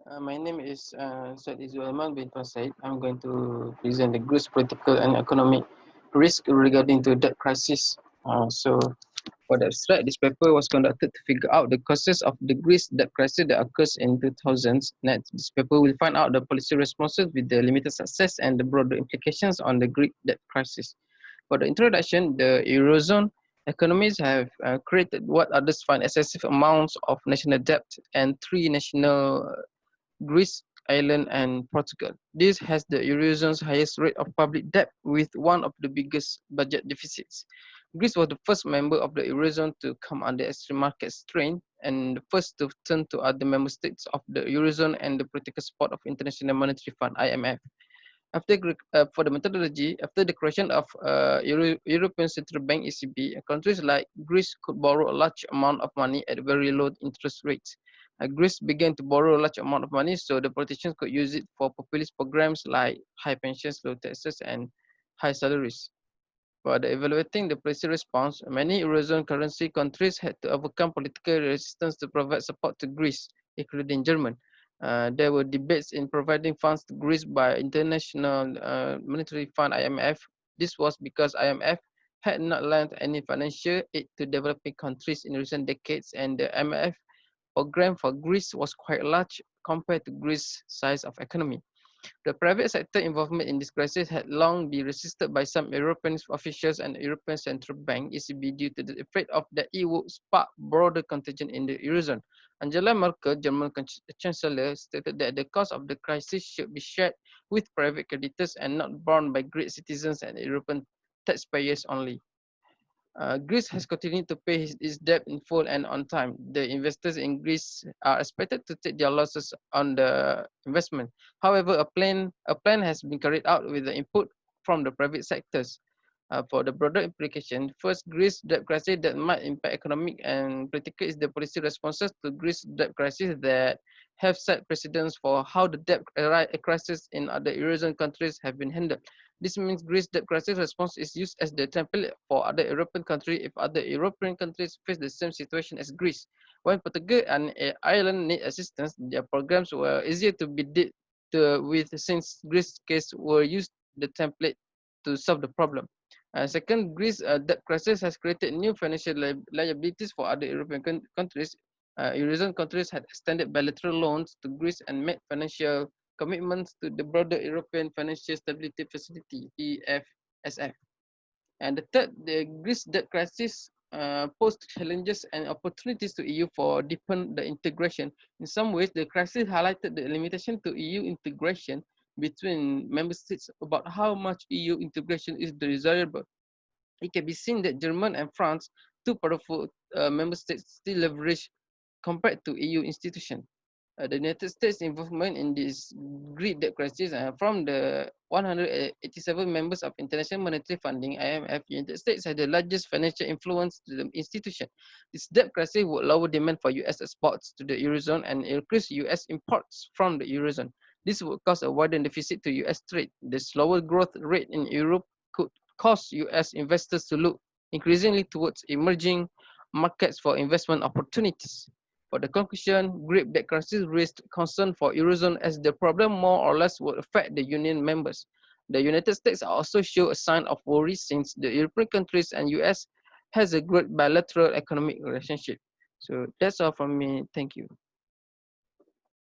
My name is Syed Izzul bin Tuan. I'm going to present the Greece political and economic risk regarding to debt crisis. For the abstract, this paper was conducted to figure out the causes of the Greece debt crisis that occurs in 2000s. Next, this paper will find out the policy responses with the limited success and the broader implications on the Greek debt crisis. For the introduction, the Eurozone economies have created what others find excessive amounts of national debt and three national Greece, Ireland, and Portugal. This has the Eurozone's highest rate of public debt with one of the biggest budget deficits. Greece was the first member of the Eurozone to come under extreme market strain and the first to turn to other member states of the Eurozone and the political support of International Monetary Fund (IMF). For the methodology, after the creation of European Central Bank (ECB), countries like Greece could borrow a large amount of money at very low interest rates. Greece began to borrow a large amount of money, so the politicians could use it for populist programs like high pensions, low taxes, and high salaries. For the evaluating the policy response, many Eurozone currency countries had to overcome political resistance to provide support to Greece, including Germany. There were debates in providing funds to Greece by International Monetary Fund (IMF). This was because IMF had not lent any financial aid to developing countries in recent decades, and the IMF program for Greece was quite large compared to Greece's size of economy. The private sector involvement in this crisis had long been resisted by some European officials and the European Central Bank (ECB) due to the afraid of that it would spark broader contagion in the Eurozone. Angela Merkel, German Chancellor, stated that the cost of the crisis should be shared with private creditors and not borne by Greek citizens and European taxpayers only. Greece has continued to pay its debt in full and on time. The investors in Greece are expected to take their losses on the investment. However, a plan has been carried out with the input from the private sectors. For the broader implication, first, Greece debt crisis that might impact economic and political is the policy responses to Greece debt crisis that have set precedents for how the debt crisis in other Eurozone countries have been handled. This means Greece debt crisis response is used as the template for other European countries if other European countries face the same situation as Greece. When Portugal and Ireland need assistance, their programs were easier to be with since Greece's case were used the template to solve the problem. Second, Greece debt crisis has created new financial liabilities for other European countries. Eurozone countries had extended bilateral loans to Greece and made financial commitments to the broader European Financial Stability Facility (EFSF). And the third, the Greece debt crisis posed challenges and opportunities to EU for deepen the integration. In some ways, the crisis highlighted the limitation to EU integration between member states about how much EU integration is desirable. It can be seen that Germany and France, two powerful member states, still leverage compared to EU institutions. The United States' involvement in this Greek debt crisis from the 187 members of International Monetary Funding (IMF), United States had the largest financial influence to the institution. This debt crisis would lower demand for US exports to the Eurozone and increase US imports from the Eurozone. This would cause a widened deficit to US trade. The slower growth rate in Europe could cause US investors to look increasingly towards emerging markets for investment opportunities. For the conclusion, Greek debt crisis raised concern for Eurozone as the problem more or less would affect the Union members. The United States also show a sign of worry since the European countries and US has a great bilateral economic relationship. So that's all from me. Thank you.